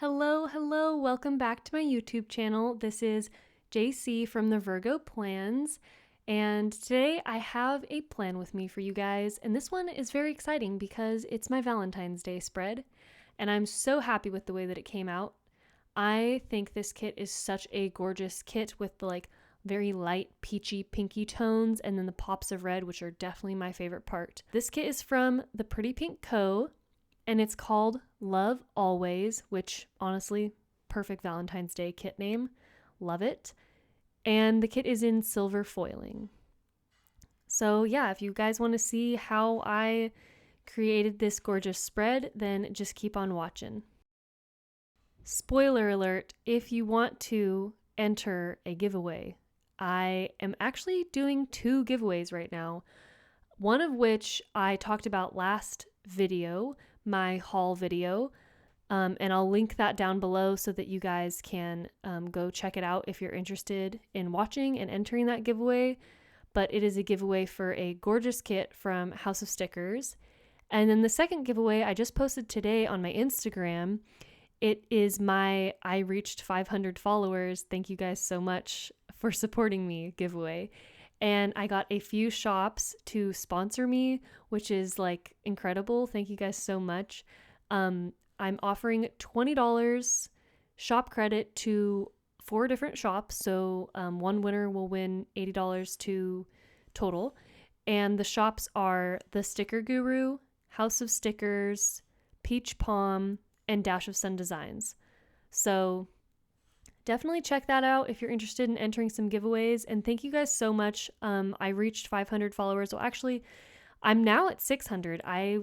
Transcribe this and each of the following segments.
Hello, welcome back to my YouTube channel. This is JC from the Virgo Plans, and today I have a plan with me for you guys, and this one is very exciting because it's my Valentine's Day spread, and I'm so happy with the way that it came out. I think this kit is such a gorgeous kit with the very light peachy pinky tones and then the pops of red, which are definitely my favorite part. This kit is from the Pretty Pink Co. and it's called Love Always, which honestly, perfect Valentine's Day kit name. Love it. And the kit is in silver foiling. So yeah, if you guys want to see how I created this gorgeous spread, then just keep on watching. Spoiler alert, if you want to enter a giveaway, I am actually doing 2 giveaways right now. One of which I talked about last video, my haul video, and I'll link that down below so that you guys can go check it out if you're interested in watching and entering that giveaway. But it is a giveaway for a gorgeous kit from House of Stickers. And then the second giveaway I just posted today on my Instagram. It is my I reached 500 followers. Thank you guys so much for supporting me giveaway. And I got a few shops to sponsor me, which is incredible. Thank you guys so much. I'm offering $20 shop credit to 4 different shops. So one winner will win $80 to total. And the shops are The Sticker Guru, House of Stickers, Peach Palm, and Dash of Sun Designs. So definitely check that out if you're interested in entering some giveaways. And thank you guys so much. I reached 500 followers. Well, actually, I'm now at 600. I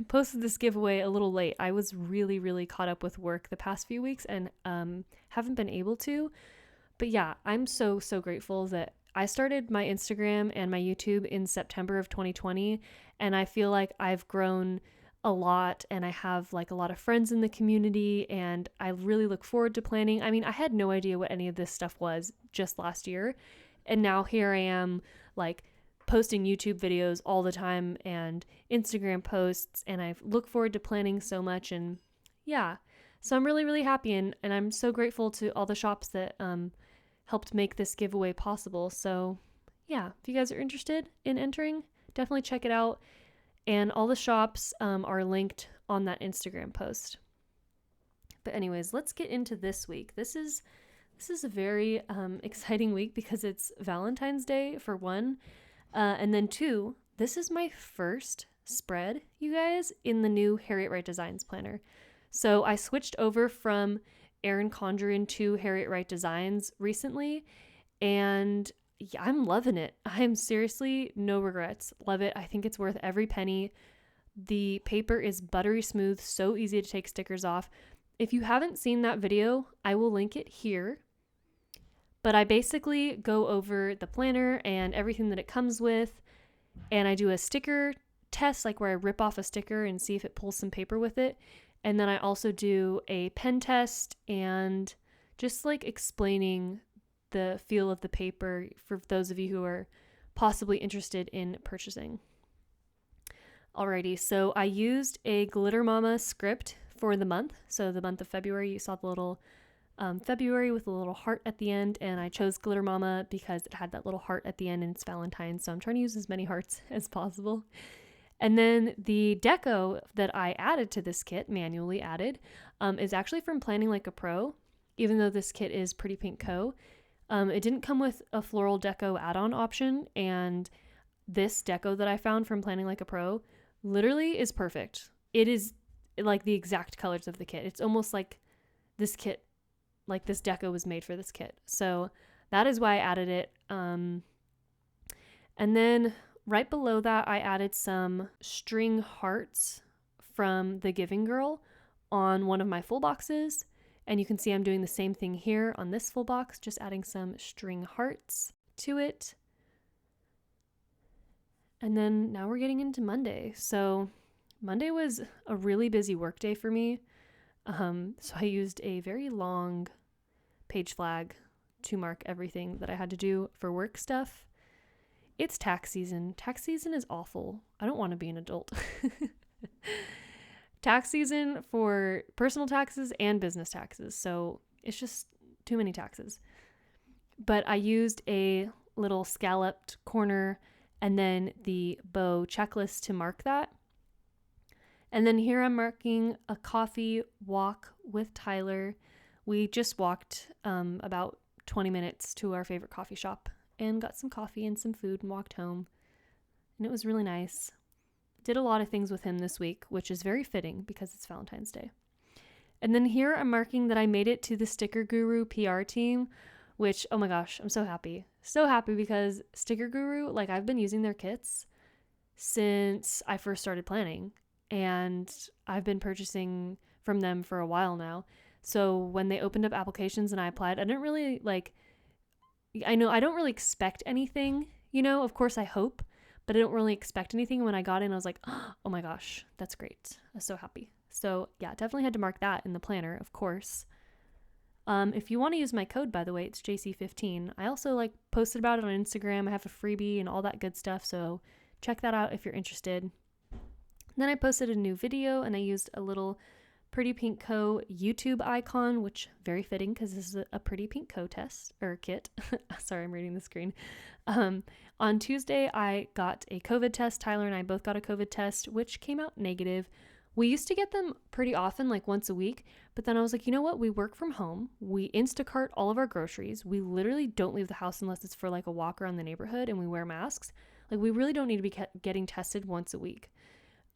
posted this giveaway a little late. I was really caught up with work the past few weeks and haven't been able to. But yeah, I'm so grateful that I started my Instagram and my YouTube in September of 2020. And I feel like I've grown a lot and I have a lot of friends in the community and I really look forward to planning. I mean, I had no idea what any of this stuff was just last year. And now here I am posting YouTube videos all the time and Instagram posts, and I look forward to planning so much. And yeah, so I'm really happy and I'm so grateful to all the shops that helped make this giveaway possible. So yeah, if you guys are interested in entering, definitely check it out. And all the shops are linked on that Instagram post. But anyways, let's get into this week. This is a very exciting week because it's Valentine's Day for one. And then 2, this is my first spread, you guys, in the new Harriet Wright Designs planner. So I switched over from Erin Condren to Harriet Wright Designs recently, and yeah, I'm loving it. I'm seriously no regrets. Love it. I think it's worth every penny. The paper is buttery smooth, so easy to take stickers off. If you haven't seen that video, I will link it here. But I basically go over the planner and everything that it comes with, and I do a sticker test, where I rip off a sticker and see if it pulls some paper with it. And then I also do a pen test and just explaining the feel of the paper for those of you who are possibly interested in purchasing. Alrighty, so I used a Glitter Mama script for the month. So the month of February, you saw the little February with a little heart at the end, and I chose Glitter Mama because it had that little heart at the end and it's Valentine, so I'm trying to use as many hearts as possible. And then the deco that I added to this kit, manually added, is actually from Planning Like a Pro, even though this kit is Pretty Pink Co. It didn't come with a floral deco add-on option, and this deco that I found from Planning Like a Pro literally is perfect. It is the exact colors of the kit. It's almost like this kit, this deco was made for this kit. So that is why I added it. And then right below that, I added some string hearts from the Giving Girl on one of my full boxes. And you can see I'm doing the same thing here on this full box, just adding some string hearts to it. And then now we're getting into Monday. So Monday was a really busy work day for me. So I used a very long page flag to mark everything that I had to do for work stuff. It's tax season. Tax season is awful. I don't want to be an adult. tax season for personal taxes and business taxes. So it's just too many taxes. But I used a little scalloped corner and then the bow checklist to mark that. And then here I'm marking a coffee walk with Tyler. We just walked about 20 minutes to our favorite coffee shop and got some coffee and some food and walked home. And it was really nice. Did a lot of things with him this week, which is very fitting because it's Valentine's Day. And then here I'm marking that I made it to the Sticker Guru PR team, which, oh my gosh, I'm so happy. So happy because Sticker Guru, like I've been using their kits since I first started planning. And I've been purchasing from them for a while now. So when they opened up applications and I applied, I didn't really I don't really expect anything, of course I hope, but I don't really expect anything. When I got in, I was like, oh my gosh, that's great. I was so happy. So yeah, definitely had to mark that in the planner, of course. If you want to use my code, by the way, it's JC15. I also posted about it on Instagram. I have a freebie and all that good stuff. So check that out if you're interested. Then I posted a new video and I used a little Pretty Pink Co. YouTube icon, which very fitting because this is a Pretty Pink Co. test or kit. Sorry, I'm reading the screen. On Tuesday, I got a COVID test. Tyler and I both got a COVID test, which came out negative. We used to get them pretty often, like once a week, but then I was like, you know what? We work from home. We Instacart all of our groceries. We literally don't leave the house unless it's for a walk around the neighborhood, and we wear masks. We really don't need to be getting tested once a week.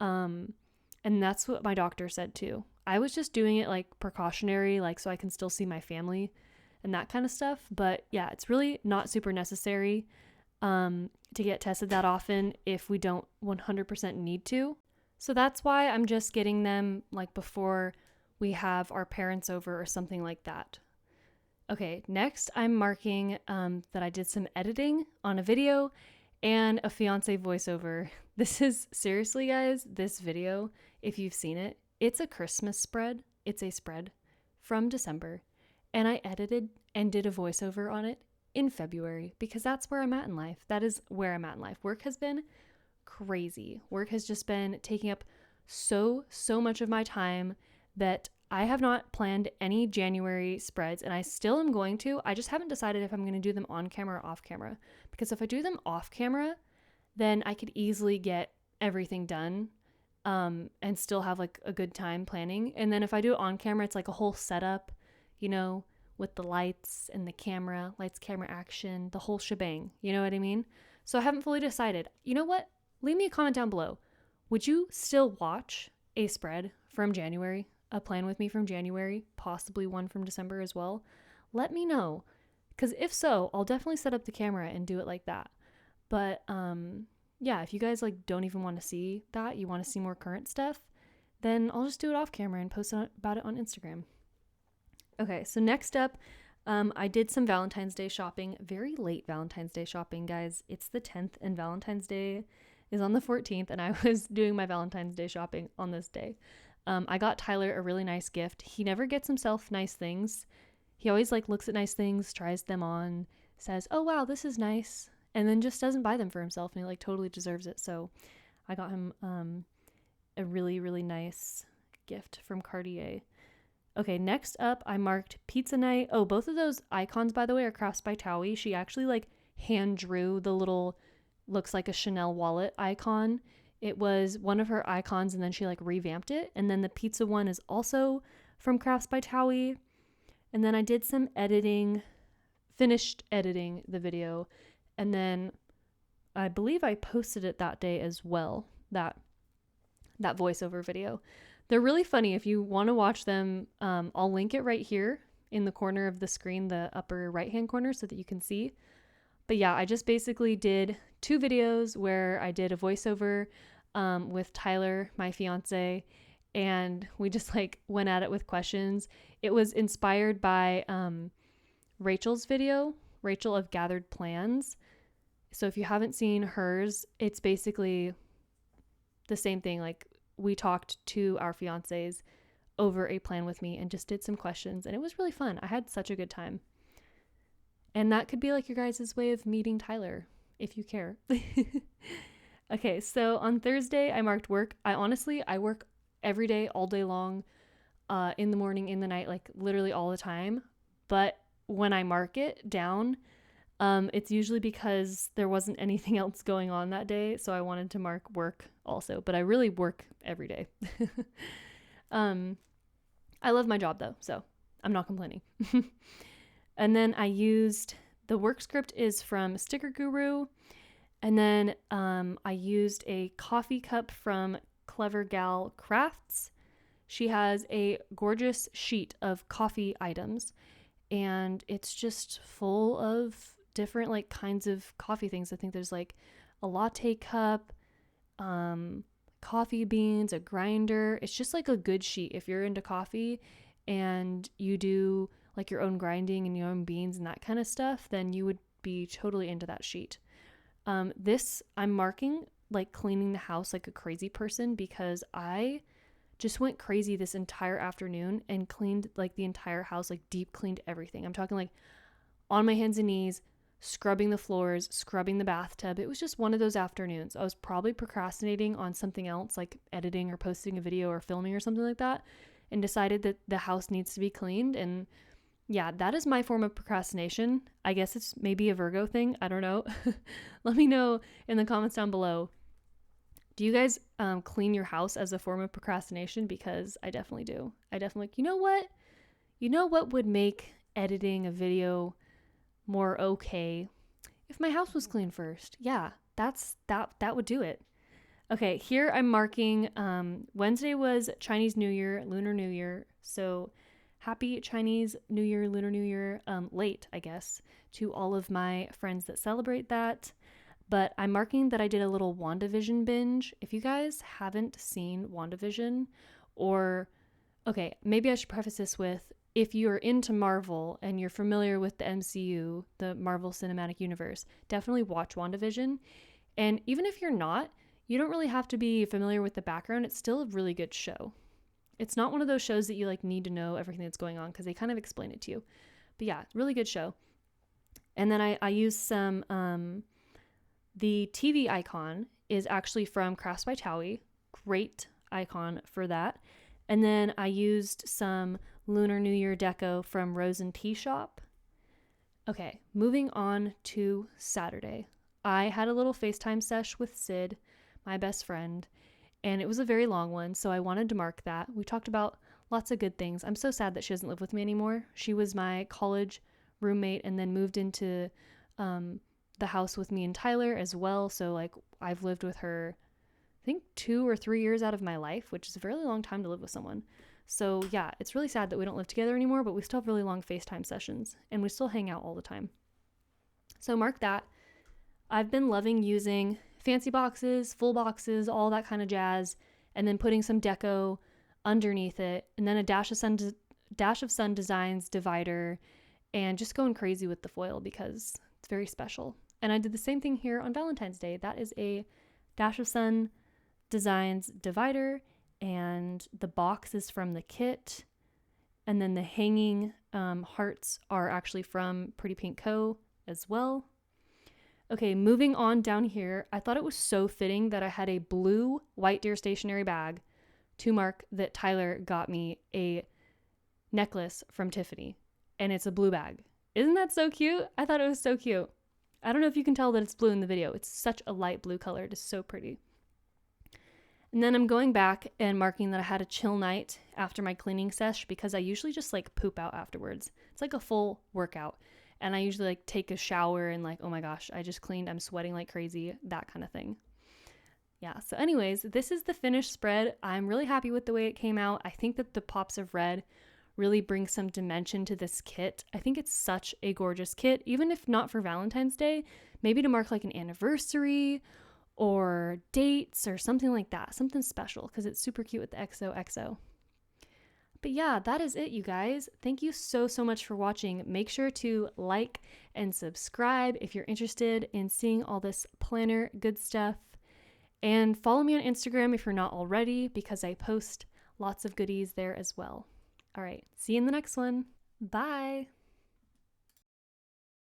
And that's what my doctor said too. I was just doing it precautionary, so I can still see my family and that kind of stuff. But yeah, it's really not super necessary to get tested that often if we don't 100% need to. So that's why I'm just getting them before we have our parents over or something like that. Okay, next I'm marking that I did some editing on a video and a fiance voiceover. This is seriously, guys, this video, if you've seen it, it's a Christmas spread. It's a spread from December. And I edited and did a voiceover on it in February because that's where I'm at in life. That is where I'm at in life. Work has been crazy. Work has just been taking up so much of my time that I have not planned any January spreads, and I still am going to. I just haven't decided if I'm going to do them on camera or off camera, because if I do them off camera, then I could easily get everything done and still have a good time planning. And then if I do it on camera, it's a whole setup, with the lights and the camera, lights, camera, action, the whole shebang. You know what I mean? So I haven't fully decided. You know what? Leave me a comment down below. Would you still watch a spread from January? A plan with me from January, possibly one from December as well? Let me know. Because if so, I'll definitely set up the camera and do it like that. But yeah, if you guys don't even want to see that, you want to see more current stuff, then I'll just do it off camera and post about it on Instagram. Okay, so next up, I did some Valentine's Day shopping, very late Valentine's Day shopping, guys. It's the 10th and Valentine's Day is on the 14th, and I was doing my Valentine's Day shopping on this day. I got Tyler a really nice gift. He never gets himself nice things. He always looks at nice things, tries them on, says, oh wow, this is nice, and then just doesn't buy them for himself, and he totally deserves it. So I got him a really, really nice gift from Cartier. Okay, next up, I marked pizza night. Oh, both of those icons, by the way, are crafts by Towie. She actually hand drew the little, looks like a Chanel wallet icon. It was one of her icons, and then she revamped it. And then the pizza one is also from Crafts by Towie. And then I did some editing, finished editing the video, and then I believe I posted it that day as well, that voiceover video. They're really funny. If you want to watch them, I'll link it right here in the corner of the screen, the upper right-hand corner, so that you can see. But yeah, I just basically did 2 videos where I did a voiceover with Tyler, my fiance, and we just went at it with questions. It was inspired by Rachel's video, Rachel of Gathered Plans. So if you haven't seen hers, it's basically the same thing. We talked to our fiancés over a plan with me and just did some questions, and it was really fun. I had such a good time. And that could be your guys' way of meeting Tyler, if you care. Okay, so on Thursday, I marked work. I work every day, all day long, in the morning, in the night, like literally all the time. But when I mark it down, it's usually because there wasn't anything else going on that day. So I wanted to mark work also, but I really work every day. I love my job though, so I'm not complaining. And then I used, the work script is from Sticker Guru. And then I used a coffee cup from Clever Gal Crafts. She has a gorgeous sheet of coffee items, and it's just full of different like kinds of coffee things. I think there's like a latte cup, coffee beans, a grinder. It's just like a good sheet. If you're into coffee and you do like your own grinding and your own beans and that kind of stuff, then you would be totally into that sheet. This I'm marking like cleaning the house like a crazy person, because I just went crazy this entire afternoon and cleaned like the entire house, like deep cleaned everything. I'm talking like on my hands and knees, scrubbing the floors, scrubbing the bathtub. It was just one of those afternoons. I was probably procrastinating on something else, like editing or posting a video or filming or something like that, and decided that the house needs to be cleaned. And yeah, that is my form of procrastination. I guess it's maybe a Virgo thing. I don't know. Let me know in the comments down below. Do you guys clean your house as a form of procrastination? Because I definitely do. I definitely like, you know what? You know what would make editing a video more okay? If my house was clean first. Yeah, that would do it. Okay, here I'm marking Wednesday was Chinese New Year, Lunar New Year. So happy Chinese New Year, Lunar New Year, late, I guess, to all of my friends that celebrate that. But I'm marking that I did a little WandaVision binge. If you guys haven't seen WandaVision, or, okay, maybe I should preface this with, if you're into Marvel and you're familiar with the MCU, the Marvel Cinematic Universe, definitely watch WandaVision. And even if you're not, you don't really have to be familiar with the background. It's still a really good show. It's not one of those shows that you like need to know everything that's going on, because they kind of explain it to you. But yeah, really good show. And then I used some, the TV icon is actually from Crafts by Towie. Great icon for that. And then I used some Lunar New Year deco from Rose and Tea Shop. Okay, moving on to Saturday. I had a little FaceTime sesh with Sid, my best friend, and it was a very long one, so I wanted to mark that. We talked about lots of good things. I'm so sad that she doesn't live with me anymore. She was my college roommate and then moved into the house with me and Tyler as well. So like I've lived with her, I think 2 or 3 years out of my life, which is a fairly long time to live with someone. So yeah, it's really sad that we don't live together anymore, but we still have really long FaceTime sessions and we still hang out all the time. So mark that. I've been loving using fancy boxes, full boxes, all that kind of jazz, and then putting some deco underneath it, and then a Dash of Sun Designs divider, and just going crazy with the foil because it's very special. And I did the same thing here on Valentine's Day. That is a Dash of Sun Designs divider, and the box is from the kit. And then the hanging hearts are actually from Pretty Pink Co. as well. Okay, moving on down here, I thought it was so fitting that I had a blue White Deer stationery bag to mark that Tyler got me a necklace from Tiffany, and it's a blue bag. Isn't that so cute? I thought it was so cute. I don't know if you can tell that it's blue in the video. It's such a light blue color. It is so pretty. And then I'm going back and marking that I had a chill night after my cleaning sesh, because I usually just like poop out afterwards. It's like a full workout. And I usually like take a shower and like, oh my gosh, I just cleaned, I'm sweating like crazy, that kind of thing. Yeah, so anyways, this is the finished spread. I'm really happy with the way it came out. I think that the pops of red really bring some dimension to this kit. I think it's such a gorgeous kit, even if not for Valentine's Day, maybe to mark like an anniversary or dates or something like that, something special, because it's super cute with the XOXO. But yeah, that is it, you guys. Thank you so much for watching. Make sure to like and subscribe if you're interested in seeing all this planner good stuff. And follow me on Instagram if you're not already, because I post lots of goodies there as well. All right, see you in the next one. Bye.